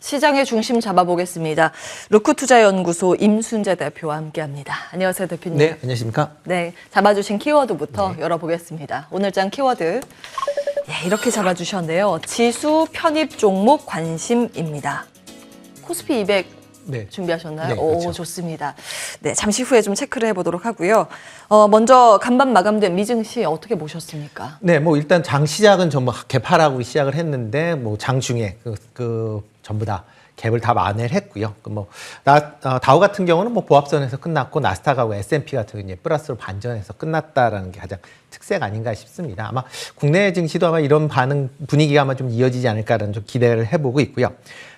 시장의 중심 잡아보겠습니다. 루크투자연구소 임순재 대표와 함께합니다. 안녕하세요, 대표님. 네, 안녕하십니까? 네, 잡아주신 키워드부터 열어보겠습니다. 오늘장 키워드 이렇게 잡아주셨는데요. 지수 편입 종목 관심입니다. 코스피 200 준비하셨나요? 네, 그렇죠. 오, 좋습니다. 네, 잠시 후에 좀 체크를 해보도록 하고요. 먼저 간밤 마감된 미증시 어떻게 보셨습니까? 네, 뭐 일단 장 시작은 전부 개파라고 시작을 했는데 뭐 장 중에 전부 다 갭을 다 만회를 했고요. 다우 같은 경우는 뭐 보합선에서 끝났고 나스닥하고 S&P 같은 경우는 이제 플러스로 반전해서 끝났다라는 게 가장 특색 아닌가 싶습니다. 아마 국내 증시도 아마 이런 반응 분위기가 아마 좀 이어지지 않을까라는 좀 기대를 해보고 있고요.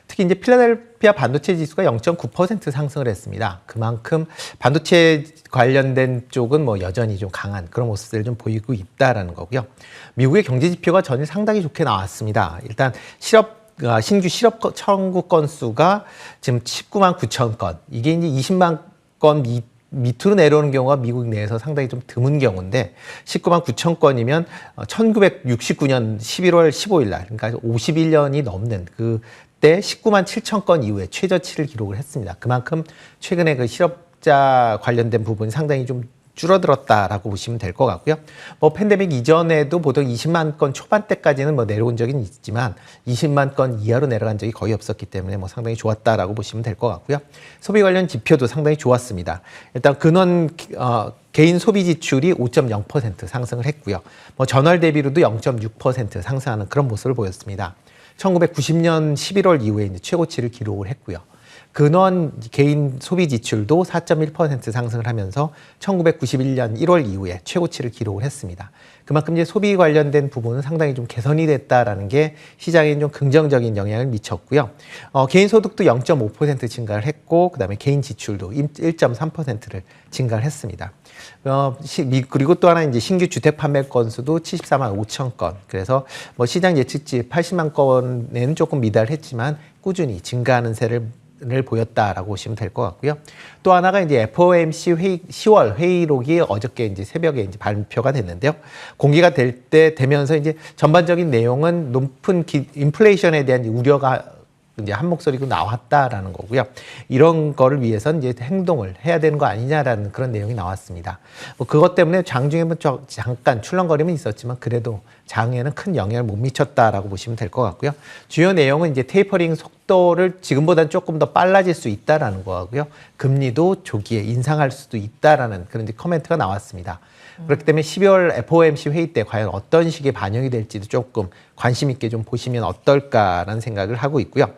특히 이제 필라델피아 반도체 지수가 0.9% 상승을 했습니다. 그만큼 반도체 관련된 쪽은 뭐 여전히 좀 강한 그런 모습들을 좀 보이고 있다라는 거고요. 미국의 경제 지표가 전일 상당히 좋게 나왔습니다. 일단 신규 실업 청구 건수가 지금 19만 9천 건. 이게 이제 20만 건 밑으로 내려오는 경우가 미국 내에서 상당히 좀 드문 경우인데 19만 9천 건이면 1969년 11월 15일 날, 그러니까 51년이 넘는 그때 19만 7천 건 이후에 최저치를 기록을 했습니다. 그만큼 최근에 그 실업자 관련된 부분이 상당히 좀 줄어들었다라고 보시면 될 것 같고요. 뭐 팬데믹 이전에도 보통 20만 건 초반대까지는 뭐 내려온 적은 있지만 20만 건 이하로 내려간 적이 거의 없었기 때문에 뭐 상당히 좋았다라고 보시면 될 것 같고요. 소비 관련 지표도 상당히 좋았습니다. 일단 개인 소비 지출이 5.0% 상승을 했고요. 뭐 전월 대비로도 0.6% 상승하는 그런 모습을 보였습니다. 1990년 11월 이후에 이제 최고치를 기록을 했고요. 근원 개인 소비 지출도 4.1% 상승을 하면서 1991년 1월 이후에 최고치를 기록을 했습니다. 그만큼 이제 소비 관련된 부분은 상당히 좀 개선이 됐다라는 게 시장에 좀 긍정적인 영향을 미쳤고요. 개인 소득도 0.5% 증가를 했고, 그다음에 개인 지출도 1.3%를 증가를 했습니다. 그리고 또 하나 이제 신규 주택 판매 건수도 74만 5천 건. 그래서 뭐 시장 예측치 80만 건에는 조금 미달했지만 꾸준히 증가하는 세를 보였다라고 보시면 될 것 같고요. 또 하나가 이제 FOMC 10월 회의록이 어저께 이제 새벽에 이제 발표가 됐는데요. 공개가 되면서 이제 전반적인 내용은 높은 인플레이션에 대한 우려가 이제 한 목소리로 나왔다라는 거고요. 이런 거를 위해서는 이제 행동을 해야 되는 거 아니냐라는 그런 내용이 나왔습니다. 뭐 그것 때문에 장중에 잠깐 출렁거림은 있었지만 그래도 장에는 큰 영향을 못 미쳤다라고 보시면 될 것 같고요. 주요 내용은 이제 테이퍼링 속도를 지금보다는 조금 더 빨라질 수 있다라는 거고요. 금리도 조기에 인상할 수도 있다라는 그런 이제 코멘트가 나왔습니다. 그렇기 때문에 12월 FOMC 회의 때 과연 어떤 식의 반영이 될지도 조금 관심 있게 좀 보시면 어떨까라는 생각을 하고 있고요.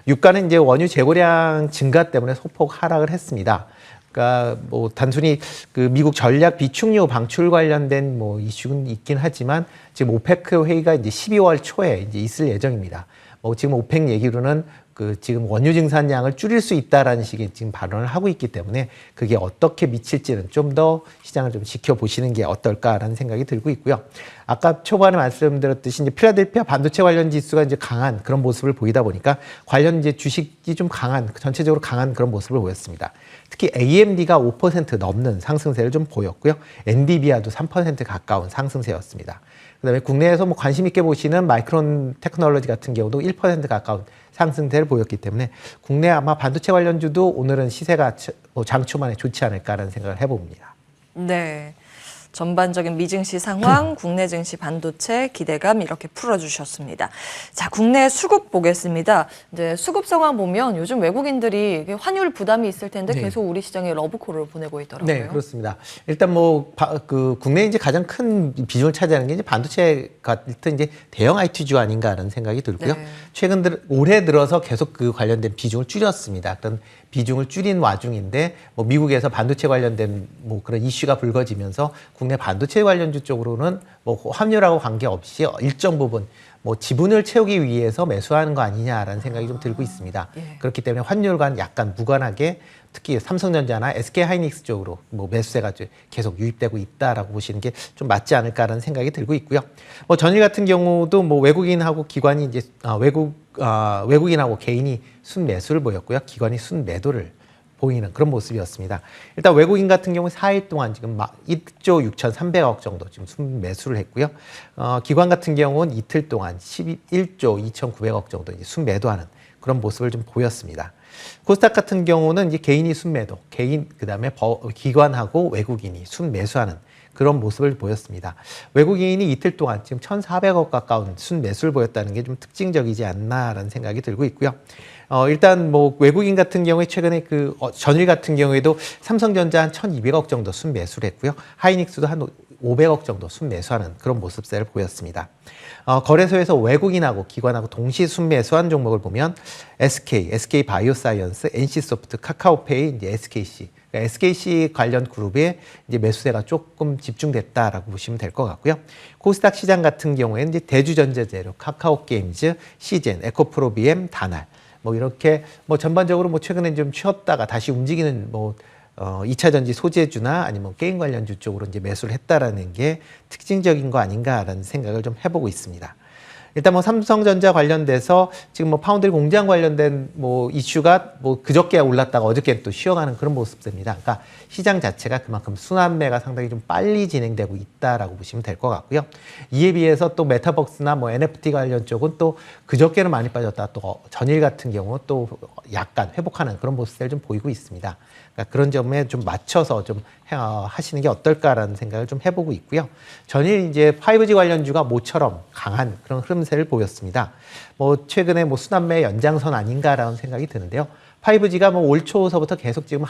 유가는 이제 원유 재고량 증가 때문에 소폭 하락을 했습니다. 그러니까 뭐 단순히 그 미국 전략 비축유 방출 관련된 뭐 이슈는 있긴 하지만 지금 오페크 회의가 이제 12월 초에 이제 있을 예정입니다. 뭐 지금 오펙 얘기로는 지금 원유 증산량을 줄일 수 있다라는 식의 지금 발언을 하고 있기 때문에 그게 어떻게 미칠지는 좀 더 시장을 좀 지켜보시는 게 어떨까라는 생각이 들고 있고요. 아까 초반에 말씀드렸듯이 이제 필라델피아 반도체 관련 지수가 이제 강한 그런 모습을 보이다 보니까 관련 이제 주식이 좀 전체적으로 강한 그런 모습을 보였습니다. 특히 AMD가 5% 넘는 상승세를 좀 보였고요. 엔비디아도 3% 가까운 상승세였습니다. 그다음에 국내에서 뭐 관심 있게 보시는 마이크론 테크놀로지 같은 경우도 1% 가까운 상승세를 보였기 때문에 국내 아마 반도체 관련주도 오늘은 시세가 장 초반에 좋지 않을까라는 생각을 해봅니다. 네. 전반적인 미증시 상황, 국내 증시 반도체 기대감 이렇게 풀어주셨습니다. 자, 국내 수급 보겠습니다. 이제 수급 상황 보면 요즘 외국인들이 환율 부담이 있을 텐데 계속 우리 시장에 러브콜을 보내고 있더라고요. 네, 그렇습니다. 일단 국내에 이제 가장 큰 비중을 차지하는 게 이제 반도체 같은 이제 대형 IT주 아닌가라는 생각이 들고요. 네. 올해 들어서 계속 그 관련된 비중을 줄였습니다. 그런 비중을 줄인 와중인데 뭐 미국에서 반도체 관련된 뭐 그런 이슈가 불거지면서 국내 반도체 관련주 쪽으로는 뭐 환율하고 관계없이 일정 부분 뭐 지분을 채우기 위해서 매수하는 거 아니냐라는 생각이 좀 들고 있습니다. 예. 그렇기 때문에 환율과는 약간 무관하게 특히 삼성전자나 SK하이닉스 쪽으로 뭐 매수세가 계속 유입되고 있다라고 보시는 게 좀 맞지 않을까라는 생각이 들고 있고요. 뭐 전일 같은 경우도 뭐 외국인하고 기관이 이제 외국인하고 개인이 순매수를 보였고요. 기관이 순매도를 보이는 그런 모습이었습니다. 일단 외국인 같은 경우 4일 동안 지금 1조 6,300억 정도 지금 순매수를 했고요. 기관 같은 경우는 이틀 동안 11조 2,900억 정도 이제 순매도하는 그런 모습을 좀 보였습니다. 코스닥 같은 경우는 이제 개인이 순매도, 그다음에 기관하고 외국인이 순매수하는 그런 모습을 보였습니다. 외국인이 이틀 동안 지금 1,400억 가까운 순매수를 보였다는 게 좀 특징적이지 않나라는 생각이 들고 있고요. 일단 뭐 외국인 같은 경우에 최근에 전일 같은 경우에도 삼성전자 한 1,200억 정도 순매수를 했고요. 하이닉스도 한 500억 정도 순매수하는 그런 모습세를 보였습니다. 거래소에서 외국인하고 기관하고 동시 순매수한 종목을 보면 SK 바이오사이언스, NC소프트, 카카오페이, 이제 SKC. 그러니까 SKC 관련 그룹에 이제 매수세가 조금 집중됐다라고 보시면 될 것 같고요. 코스닥 시장 같은 경우에는 이제 대주전자재료, 카카오게임즈, 시젠, 에코프로비엠, 다날. 뭐 이렇게 뭐 전반적으로 뭐 최근에 좀 쉬었다가 다시 움직이는 2차 전지 소재주나 아니면 게임 관련주 쪽으로 이제 매수를 했다라는 게 특징적인 거 아닌가라는 생각을 좀 해보고 있습니다. 일단 뭐 삼성전자 관련돼서 지금 뭐 파운드리 공장 관련된 뭐 이슈가 뭐 그저께 올랐다가 어저께 또 쉬어가는 그런 모습입니다. 그러니까 시장 자체가 그만큼 순환매가 상당히 좀 빨리 진행되고 있다라고 보시면 될 것 같고요. 이에 비해서 또 메타버스나 뭐 NFT 관련 쪽은 또 그저께는 많이 빠졌다 또 전일 같은 경우 또 약간 회복하는 그런 모습을 좀 보이고 있습니다. 그러니까 그런 점에 좀 맞춰서 좀 하시는 게 어떨까라는 생각을 좀 해보고 있고요. 전일 이제 5G 관련주가 모처럼 강한 그런 흐름세를 보였습니다. 뭐 최근에 뭐 순환매 연장선 아닌가라는 생각이 드는데요. 5G가 뭐 올 초서부터 계속 지금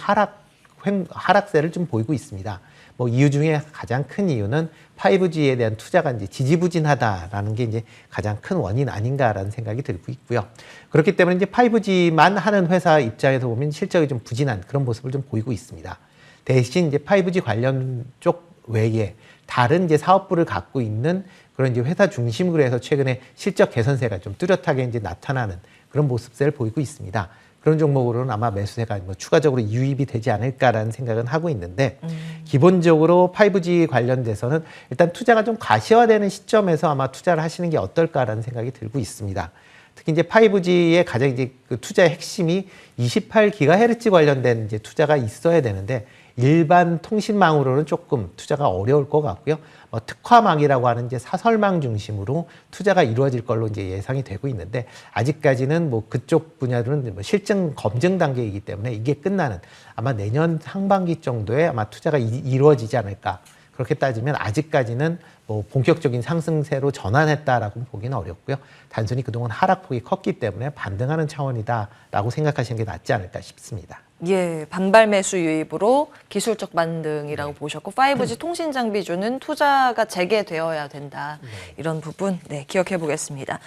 하락세를 좀 보이고 있습니다. 뭐 이유 중에 가장 큰 이유는 5G에 대한 투자가 이제 지지부진하다라는 게 이제 가장 큰 원인 아닌가라는 생각이 들고 있고요. 그렇기 때문에 이제 5G만 하는 회사 입장에서 보면 실적이 좀 부진한 그런 모습을 좀 보이고 있습니다. 대신 이제 5G 관련 쪽 외에 다른 이제 사업부를 갖고 있는 그런 이제 회사 중심으로 해서 최근에 실적 개선세가 좀 뚜렷하게 이제 나타나는 그런 모습세를 보이고 있습니다. 그런 종목으로는 아마 매수세가 뭐 추가적으로 유입이 되지 않을까라는 생각은 하고 있는데 기본적으로 5G 관련돼서는 일단 투자가 좀 가시화되는 시점에서 아마 투자를 하시는 게 어떨까라는 생각이 들고 있습니다. 특히 이제 5G의 가장 이제 그 투자의 핵심이 28GHz 관련된 이제 투자가 있어야 되는데 일반 통신망으로는 조금 투자가 어려울 것 같고요. 특화망이라고 하는 이제 사설망 중심으로 투자가 이루어질 걸로 이제 예상이 되고 있는데 아직까지는 뭐 그쪽 분야들은 뭐 실증 검증 단계이기 때문에 이게 끝나는 아마 내년 상반기 정도에 아마 투자가 이루어지지 않을까. 그렇게 따지면 아직까지는 뭐 본격적인 상승세로 전환했다라고 보기는 어렵고요. 단순히 그동안 하락폭이 컸기 때문에 반등하는 차원이다라고 생각하시는 게 낫지 않을까 싶습니다. 예, 반발 매수 유입으로 기술적 반등이라고 보셨고 5G 통신 장비주는 투자가 재개되어야 된다. 이런 부분 기억해 보겠습니다.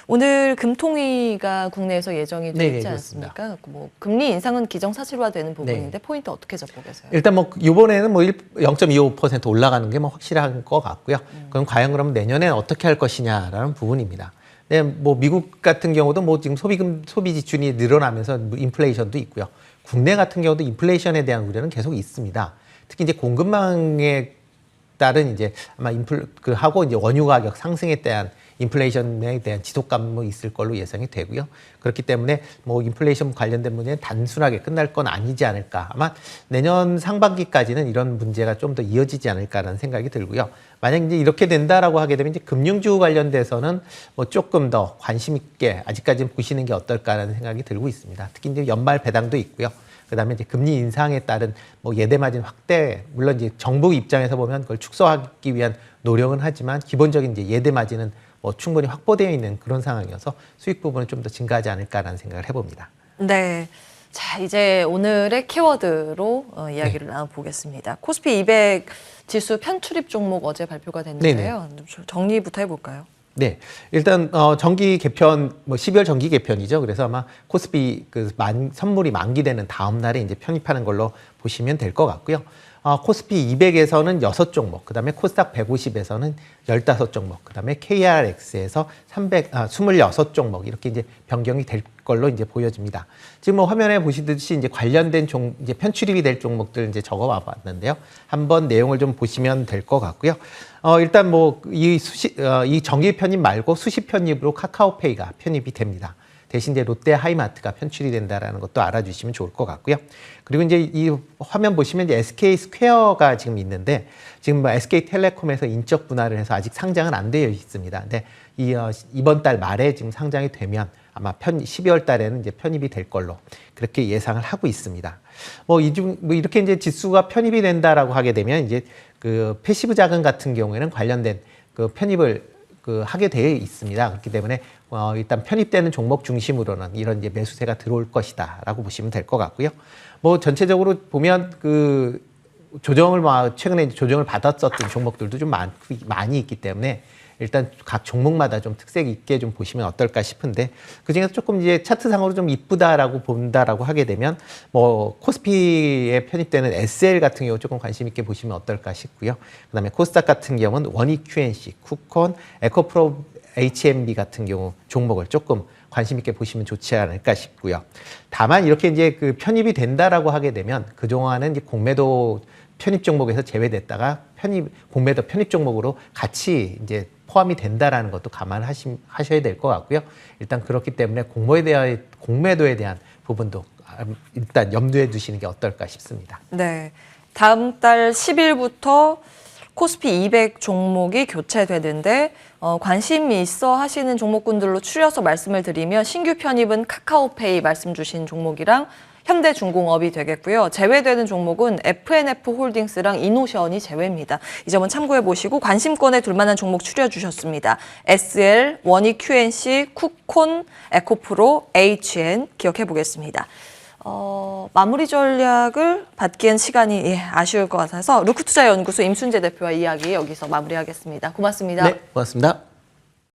오늘 금통위가 국내에서 예정이 되어 있지 않습니까? 뭐 금리 인상은 기정사실화되는 부분인데 포인트 어떻게 잡고 계세요? 일단 뭐 이번에는 뭐 0.25% 올라가는 게 뭐 확실한 것 같고요. 그럼 과연 그러면 내년에는 어떻게 할 것이냐라는 부분입니다. 네, 뭐 미국 같은 경우도 뭐 지금 소비 지출이 늘어나면서 뭐 인플레이션도 있고요. 국내 같은 경우도 인플레이션에 대한 우려는 계속 있습니다. 특히 이제 공급망에 따른 이제 아마 하고 이제 원유 가격 상승에 대한 인플레이션에 대한 지속감이 있을 걸로 예상이 되고요. 그렇기 때문에 뭐 인플레이션 관련된 문제는 단순하게 끝날 건 아니지 않을까. 아마 내년 상반기까지는 이런 문제가 좀 더 이어지지 않을까라는 생각이 들고요. 만약 이제 이렇게 된다라고 하게 되면 이제 금융주 관련돼서는 뭐 조금 더 관심 있게 아직까지는 보시는 게 어떨까라는 생각이 들고 있습니다. 특히 이제 연말 배당도 있고요. 그다음에 이제 금리 인상에 따른 뭐 예대 마진 확대, 물론 이제 정부 입장에서 보면 그걸 축소하기 위한 노력은 하지만 기본적인 이제 예대 마진은 뭐 충분히 확보되어 있는 그런 상황이어서 수익 부분은 좀 더 증가하지 않을까라는 생각을 해봅니다. 네. 자, 이제 오늘의 키워드로 이야기를 나눠보겠습니다. 코스피 200 지수 편출입 종목 어제 발표가 됐는데요. 정리부터 해볼까요? 네, 일단 정기 개편 뭐 12월 정기 개편이죠. 그래서 아마 코스피 선물이 만기되는 다음 날에 이제 편입하는 걸로 보시면 될 것 같고요. 코스피 200에서는 6종목, 그다음에 코스닥 150에서는 15종목, 그다음에 KRX에서 26종목 이렇게 이제 변경이 될 걸로 이제 보여집니다. 지금 뭐 화면에 보시듯이 이제 관련된 이제 편출입이 될 종목들 이제 적어와 봤는데요. 한번 내용을 좀 보시면 될 것 같고요. 일단 뭐 이 정기 편입 말고 수시 편입으로 카카오페이가 편입이 됩니다. 대신 이제 롯데 하이마트가 편출이 된다라는 것도 알아주시면 좋을 것 같고요. 그리고 이제 이 화면 보시면 이제 SK 스퀘어가 지금 있는데 지금 뭐 SK텔레콤에서 인적 분할을 해서 아직 상장은 안 되어 있습니다. 근데 이번 달 말에 지금 상장이 되면 아마 12월 달에는 이제 편입이 될 걸로 그렇게 예상을 하고 있습니다. 뭐 이렇게 이제 지수가 편입이 된다라고 하게 되면 이제 그 패시브 자금 같은 경우에는 관련된 그 편입을 하게 되어 있습니다. 그렇기 때문에 일단 편입되는 종목 중심으로는 이런 이제 매수세가 들어올 것이다라고 보시면 될 것 같고요. 뭐 전체적으로 보면 그 조정을 최근에 이제 조정을 받았었던 종목들도 좀 많이 있기 때문에 일단 각 종목마다 좀 특색 있게 좀 보시면 어떨까 싶은데 그중에서 조금 이제 차트상으로 좀 이쁘다라고 본다라고 하게 되면 뭐 코스피에 편입되는 SL 같은 경우 조금 관심 있게 보시면 어떨까 싶고요. 그다음에 코스닥 같은 경우는 원익 QNC, 쿠콘, 에코프로 HMB 같은 경우 종목을 조금 관심 있게 보시면 좋지 않을까 싶고요. 다만 이렇게 이제 그 편입이 된다라고 하게 되면 그동안은 이제 공매도 편입 종목에서 제외됐다가 공매도 편입 종목으로 같이 이제 포함이 된다라는 것도 감안하셔야 될 것 같고요. 일단 그렇기 때문에 공매도에 대한 부분도 일단 염두에 두시는 게 어떨까 싶습니다. 네. 다음 달 10일부터 코스피 200 종목이 교체되는데 관심이 있어 하시는 종목군들로 추려서 말씀을 드리면 신규 편입은 카카오페이 말씀 주신 종목이랑 현대중공업이 되겠고요. 제외되는 종목은 FNF 홀딩스랑 이노션이 제외입니다. 이 점은 참고해 보시고 관심권에 둘 만한 종목 추려주셨습니다. SL, 원익 QNC, 쿠콘, 에코프로, HN 기억해 보겠습니다. 마무리 전략을 받기엔 시간이 아쉬울 것 같아서 루크투자연구소 임순재 대표와 이야기 여기서 마무리하겠습니다. 고맙습니다. 네, 고맙습니다.